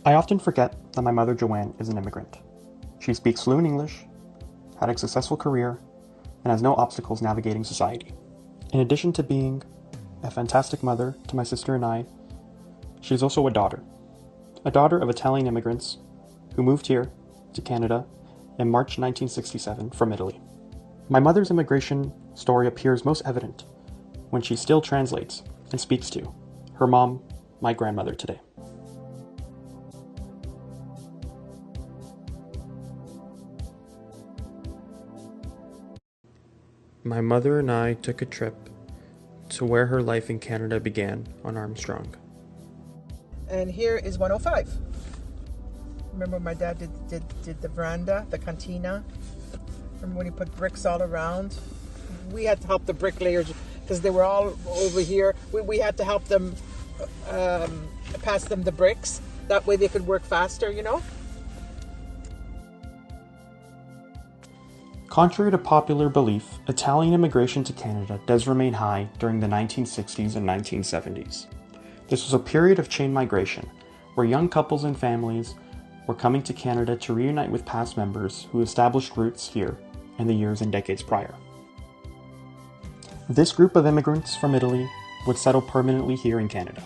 I often forget that my mother Joanne is an immigrant. She speaks fluent English, had a successful career, and has no obstacles navigating society. In addition to being a fantastic mother to my sister and I, she is also a daughter of Italian immigrants who moved here to Canada in March 1967 from Italy. My mother's immigration story appears most evident when she still translates and speaks to her mom, my grandmother today. My mother and I took a trip to where her life in Canada began on Armstrong. And here is 105. Remember when my dad did the veranda, the cantina? Remember when he put bricks all around? We had to help the bricklayers because they were all over here. We had to help them pass them the bricks. That way they could work faster, you know? Contrary to popular belief, Italian immigration to Canada does remain high during the 1960s and 1970s. This was a period of chain migration, where young couples and families were coming to Canada to reunite with past members who established roots here in the years and decades prior. This group of immigrants from Italy would settle permanently here in Canada.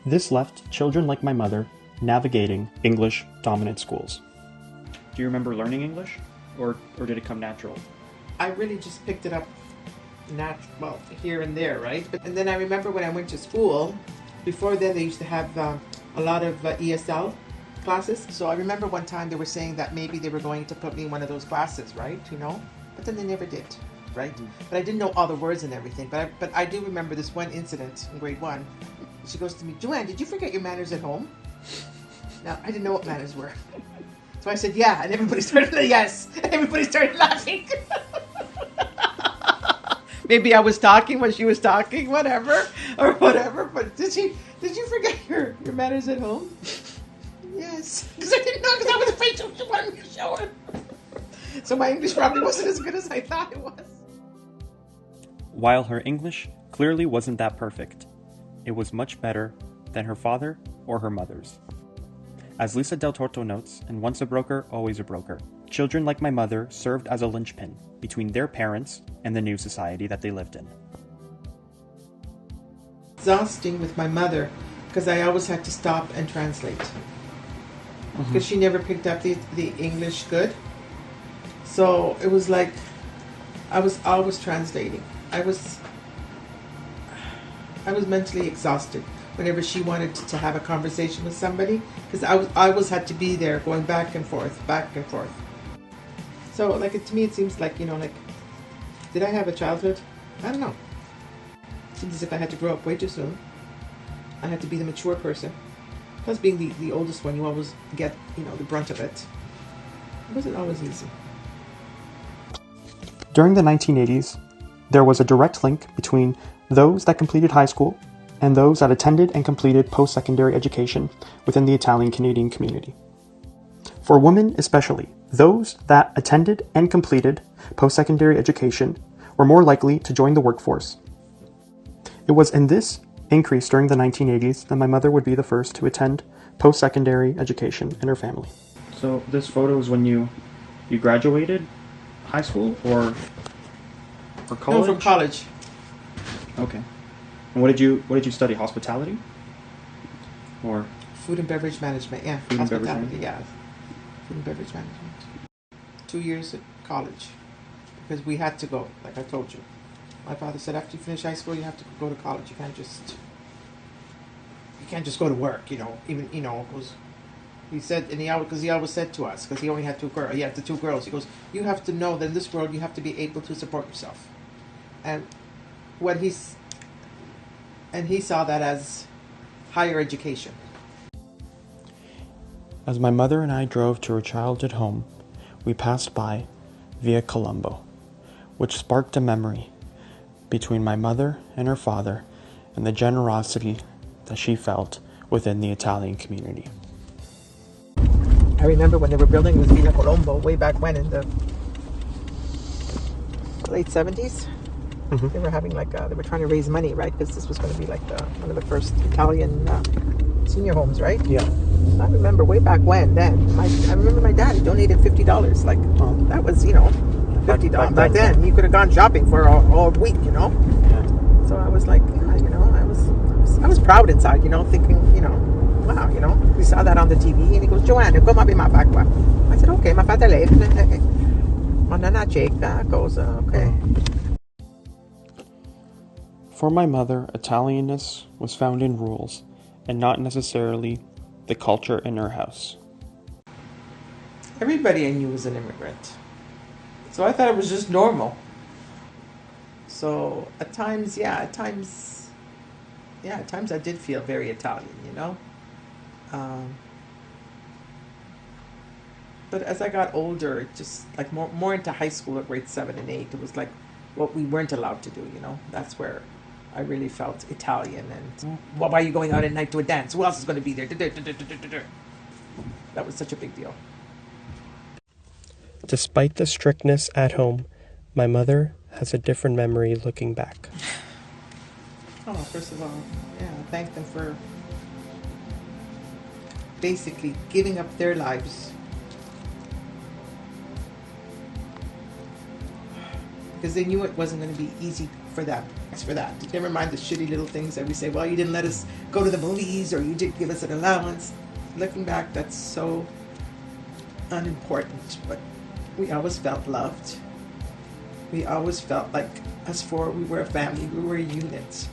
This left children like my mother navigating English-dominant schools. Do you remember learning English? Or did it come natural? I really just picked it up here and there, right? And then I remember when I went to school, before then they used to have a lot of ESL classes. So I remember one time they were saying that maybe they were going to put me in one of those classes, right? You know? But then they never did, right? But I didn't know all the words and everything. But I do remember this one incident in grade 1. She goes to me, Joanne, did you forget your manners at home? Now, I didn't know what manners were. So I said, yeah, and everybody started, yes, and everybody started laughing. Maybe I was talking when she was talking, whatever, but did you forget your manners at home? Yes, because I didn't know, because I was afraid she wanted me to show her. So my English probably wasn't as good as I thought it was. While her English clearly wasn't that perfect, it was much better than her father or her mother's. As Lisa Del Torto notes, and once a broker, always a broker, children like my mother served as a linchpin between their parents and the new society that they lived in. Exhausting with my mother because I always had to stop and translate. Because she never picked up the English good. So it was like I was always translating. I was mentally exhausted whenever she wanted to have a conversation with somebody, because I always had to be there going back and forth. So to me it seems like, did I have a childhood? I don't know. It seems as if I had to grow up way too soon. I had to be the mature person. Plus being the oldest one, you always get, the brunt of it. It wasn't always easy. During the 1980s, there was a direct link between those that completed high school and those that attended and completed post-secondary education within the Italian-Canadian community. For women especially, those that attended and completed post-secondary education were more likely to join the workforce. It was in this increase during the 1980s that my mother would be the first to attend post-secondary education in her family. So this photo is when you graduated high school or college? No, from college. Okay. And what did you study? Hospitality? Or food and beverage management, yeah. Food and beverage management? Yeah. Food and beverage management. 2 years at college. Because we had to go, like I told you. My father said after you finish high school you have to go to college. You can't just go to work, Even it was, he said, and he always said to us, because he only had 2 girls, he had the 2 girls, he goes, you have to know that in this world you have to be able to support yourself. And he saw that as higher education. As my mother and I drove to her childhood home, we passed by Via Colombo, which sparked a memory between my mother and her father and the generosity that she felt within the Italian community. I remember when they were building this Villa Colombo way back when in the late 70s. Mm-hmm. They were having they were trying to raise money, right? Because this was going to be one of the first Italian senior homes, right? Yeah. I remember way back when. I remember my dad donated $50. Like, that was, $50 back then. You could have gone shopping for all week, Yeah. So I was like, yeah, I was proud inside, thinking, wow, we saw that on the TV, and he goes, Joanna, come up in my back. I said, okay, my father left. Manana Jake, that goes, okay. For my mother, Italianness was found in rules, and not necessarily the culture in her house. Everybody I knew was an immigrant. So I thought it was just normal. So at times I did feel very Italian, But as I got older, just like more into high school at grade 7 and 8, it was like what we weren't allowed to do, That's where I really felt Italian. And why are you going out at night to a dance? Who else is going to be there? That was such a big deal. Despite the strictness at home, my mother has a different memory looking back. Oh, first of all, thank them for basically giving up their lives because they knew it wasn't going to be easy for them. Thanks for that. Never mind the shitty little things that we say, well, you didn't let us go to the movies, or you didn't give us an allowance. Looking back, that's so unimportant, but we always felt loved. We always felt like us four, we were a family, we were a unit.